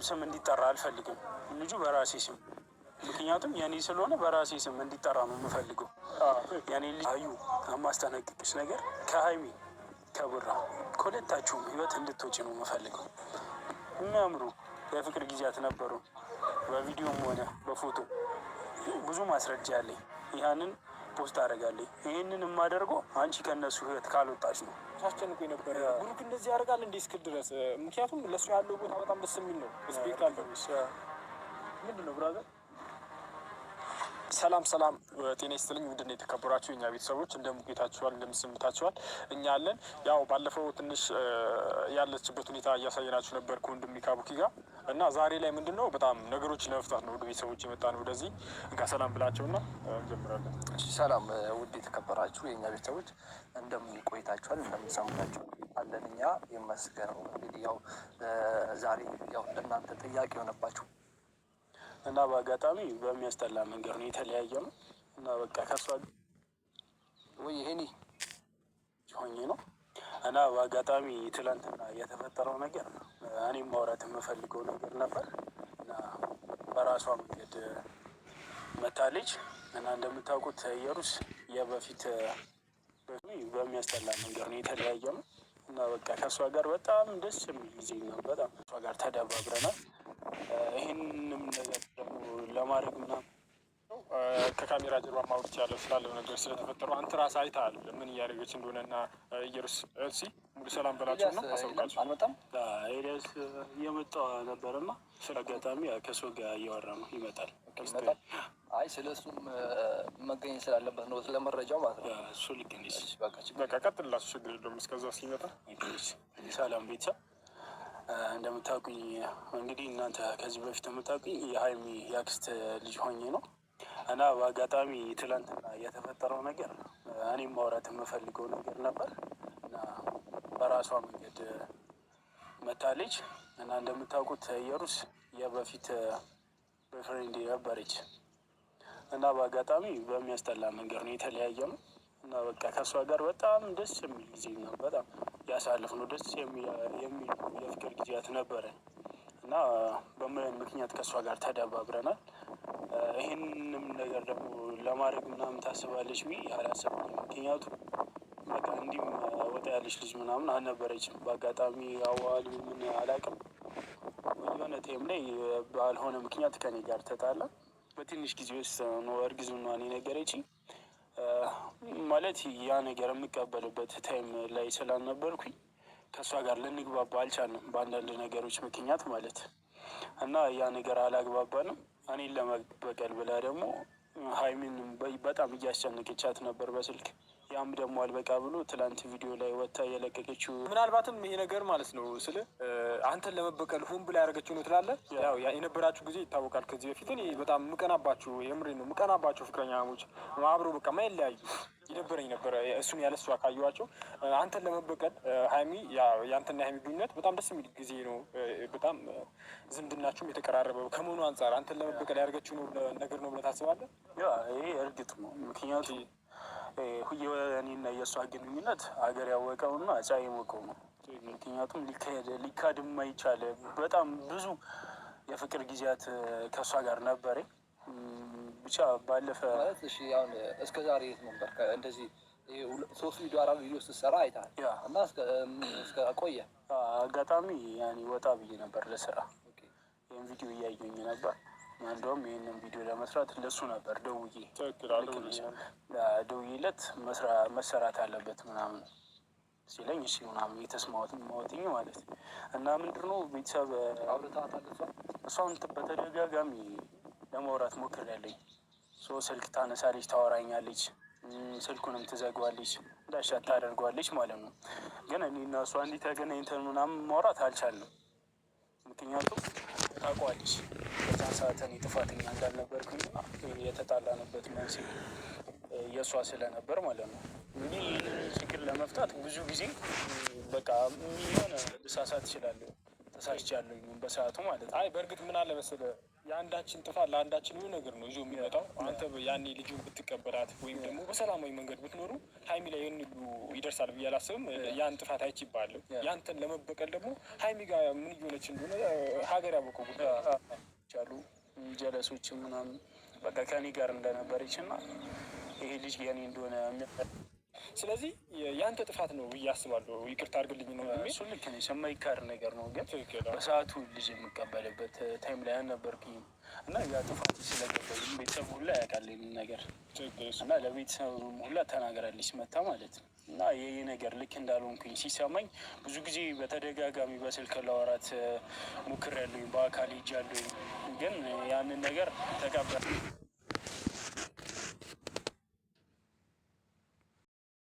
ስም እንዲጠራ አልፈልግም። ልጁ በራሴ ስም ምክንያቱም የኔ ስለሆነ በራሴ ስም እንዲጠራ ነው የምፈልገው። የኔ ልጅ አዩ የማስጠነቅቅሽ ነገር ከሀይሚ ከቡራ ከሁለታችሁም ህይወት እንድትወጪ ነው የምፈልገው። የሚያምሩ የፍቅር ጊዜያት ነበሩ፣ በቪዲዮም ሆነ በፎቶ ብዙ ማስረጃ አለኝ። ያንን ፖስት አደርጋለሁ። ይህንን የማደርገው አንቺ ከእነሱ ህይወት ካልወጣች ነው። ታስጨንቆ የነበረ ብሩክ እንደዚህ ያደርጋል እንዴ እስክል ድረስ ምክንያቱም ለእሱ ያለው ቦታ በጣም ደስ የሚል ነው። ስፔክት አለው። ምንድን ነው ብራዘር? ሰላም ሰላም፣ ጤና ይስጥልኝ። ምንድን ነው የተከበራችሁ የእኛ ቤተሰቦች እንደምቆይታችኋል፣ እንደምሰምታችኋል። እኛ አለን። ያው ባለፈው ትንሽ ያለችበት ሁኔታ እያሳየናችሁ ነበር ከወንድሜ ከአቡኪ ጋር እና ዛሬ ላይ ምንድን ነው በጣም ነገሮች ለመፍታት ነው ወደ ቤተሰቦች የመጣ ነው። ወደዚህ እንካ ሰላም ብላቸውና እንጀምራለን። ሰላም ውድ የተከበራችሁ የእኛ ቤተሰቦች እንደምን ቆይታችኋል፣ እንደምንሰምታችሁ አለን። እኛ ይመስገነው። እንግዲህ ያው ዛሬ ያው ለእናንተ ጥያቄ የሆነባችሁ እና በአጋጣሚ በሚያስጠላ መንገድ ነው የተለያየ ነው እና በቃ ከሷ ወይ ይሄኔ ሆኜ ነው እና በአጋጣሚ ትላንትና የተፈጠረው ነገር እኔም ማውራት የምፈልገው ነገር ነበር እና በራሷ መንገድ መታለች እና እንደምታውቁት ኢየሩስ የበፊት በሚያስጠላ መንገድ ነው የተለያየ ነው እና በቃ ከእሷ ጋር በጣም ደስ የሚል ጊዜ ነው። በጣም ከእሷ ጋር ተደባብረናል። ይህንም ነገር ደግሞ ለማድረግ ምናምን ከካሜራ ጀርባ ማውራት ያለው ስላለው ነገር ስለተፈጠረው አንተ ራስህ አይተሃል ምን እያደረገች እንደሆነና ኢየሩስ እሲ ሙሉ ሰላም በላቸው ነው አሳውቃቸው። አልመጣም ኤልያስ እየመጣ ነበርና ስለ አጋጣሚ ከእሱ ጋር እያወራ ነው ይመጣል። አይ ስለ እሱም መገኘት ስላለበት ነው ስለመረጃው ማለት ነው። እሱ ልክ እንዲህ በቃ ቀጥላችሁ ችግር የለውም። እስከዛ ሲመጣ ሰላም ቤተሰብ እንደምታውቁኝ እንግዲህ እናንተ ከዚህ በፊት የምታውቁኝ የሀይሚ የአክስት ልጅ ሆኜ ነው እና በአጋጣሚ ትላንትና የተፈጠረው ነገር እኔም ማውራት የምፈልገው ነገር ነበር እና በራሷ መንገድ መታለች እና እንደምታውቁት ኢየሩስ የበፊት ቦይፍሬንድ ነበረች እና በአጋጣሚ በሚያስጠላ መንገድ ነው የተለያየ ነው እና በቃ ከእሷ ጋር በጣም ደስ የሚል ጊዜ ነው በጣም ያሳልፍነው ደስ የሚል የፍቅር ጊዜያት ነበረ እና በምን ምክንያት ከእሷ ጋር ተደባብረናል። ይህንም ነገር ደግሞ ለማድረግ ምናምን ታስባለች ብዬ አላሰብኩም። ምክንያቱም በቃ እንዲሁም ወጣ ያለች ልጅ ምናምን አልነበረችም። በአጋጣሚ አዋል ምን አላውቅም የሆነ ቴም ላይ ባልሆነ ምክንያት ከኔ ጋር ተጣላ። በትንሽ ጊዜ ውስጥ ነው እርግዝናዋን የነገረችኝ። ማለት ያ ነገር የምቀበልበት ታይም ላይ ስላልነበርኩኝ ከእሷ ጋር ልንግባባ አልቻልንም በአንዳንድ ነገሮች ምክንያት ማለት እና ያ ነገር አላግባባንም። እኔን ለመበቀል ብላ ደግሞ ሀይሚን በጣም እያስጨነቀቻት ነበር በስልክ። ያም ደግሞ አልበቃ ብሎ ትላንት ቪዲዮ ላይ ወጥታ የለቀቀችው ምናልባትም ይሄ ነገር ማለት ነው ስለ አንተን ለመበቀል ሆን ብላ ያደረገችው ነው ትላለህ። ያው የነበራችሁ ጊዜ ይታወቃል። ከዚህ በፊት እኔ በጣም ምቀናባችሁ የምሬ ነው ምቀናባችሁ ፍቅረኛሞች አብረው በቃ ማይለያዩ ይነበረኝ ነበረ። እሱን ያለሷ ካየኋቸው አንተን ለመበቀል ሀይሚ የአንተና ሀይሚ ግንኙነት በጣም ደስ የሚል ጊዜ ነው። በጣም ዝምድናችሁም የተቀራረበ ከመሆኑ አንጻር አንተን ለመበቀል ያደረገችው ነው ነገር ነው ብለህ ታስባለህ? ይሄ እርግጥ ነው። ምክንያቱም እኔና የእሷ ግንኙነት ሀገር ያወቀውና እጫ የሞቀው ነው። ምክንያቱም ሊካድ የማይቻል በጣም ብዙ የፍቅር ጊዜያት ከእሷ ጋር ነበረኝ። ብቻ ባለፈ ማለት እሺ አሁን እስከ ዛሬ የት ነበር? እንደዚህ 3 ቪዲዮ 4 ቪዲዮ ስትሰራ አይተሃል እና እስከ ቆየ አጋጣሚ ያኔ ወጣ ብዬ ነበር ለስራ። ይህን ቪዲዮ እያየኝ ነበር። እንደውም ይህንን ቪዲዮ ለመስራት ለሱ ነበር ደውዬለት መሰራት አለበት ምናምን ሲለኝ እሺ ምናምን የተስማማትን ማወጥኝ ማለት እና ምንድን ነው ቤተሰብ እሷን በተደጋጋሚ ለማውራት ሞክሬያለሁ። ስልክ ታነሳለች፣ ታወራኛለች፣ ስልኩንም ትዘጋዋለች፣ እንዳሻት ታደርገዋለች ማለት ነው። ግን እኔና እሷ እንዲህ ተገናኝተን ምናምን ማውራት አልቻልንም። ምክንያቱም ታውቀዋለች በዛን ሰዓት እኔ ጥፋተኛ እንዳልነበርኩኝ የተጣላንበት መንስኤ የእሷ ስለነበር ማለት ነው። እንግዲህ ይህንን ችግር ለመፍታት ብዙ ጊዜ በቃ የሆነ ልሳሳት እችላለሁ፣ ተሳስቻለሁ በሰዓቱ ማለት ነው። አይ በእርግጥ ምን አለ መሰለህ የአንዳችን ጥፋት ለአንዳችን የሆነ ነገር ነው ይዞ የሚመጣው። አንተ ያኔ ልጁን ብትቀበላት ወይም ደግሞ በሰላማዊ መንገድ ብትኖሩ ሀይሚ ላይ ይህን ሁሉ ይደርሳል ብዬ አላስብም። ያን ጥፋት አይቼ ይባለሁ። ያንተን ለመበቀል ደግሞ ሀይሚ ጋር ምን እየሆነች እንደሆነ ሀገር ያወቀው ጉዳይ አሉ ጀለሶች ምናምን በቃ ከኔ ጋር እንደነበረች እና ይሄ ልጅ የኔ እንደሆነ ስለዚህ ያንተ ጥፋት ነው ብዬ አስባለሁ። ይቅርታ አድርግልኝ ነው እሱ ልክ ነሽ፣ የማይካድ ነገር ነው። ግን በሰዓቱ ልጅ የምቀበልበት ታይም ላይ አልነበርኩኝ እና ያ ጥፋት ስለገባኝ ቤተሰብ ሁላ ያውቃል ይሄን ነገር እና ለቤተሰብ ሁላ ተናግራለች መታ ማለት ነው። እና ይህ ነገር ልክ እንዳልሆንኩኝ ሲሰማኝ ብዙ ጊዜ በተደጋጋሚ በስልክ ላወራት ሞክሬያለሁኝ፣ በአካል ሄጃለሁኝ። ግን ያንን ነገር ተቀበል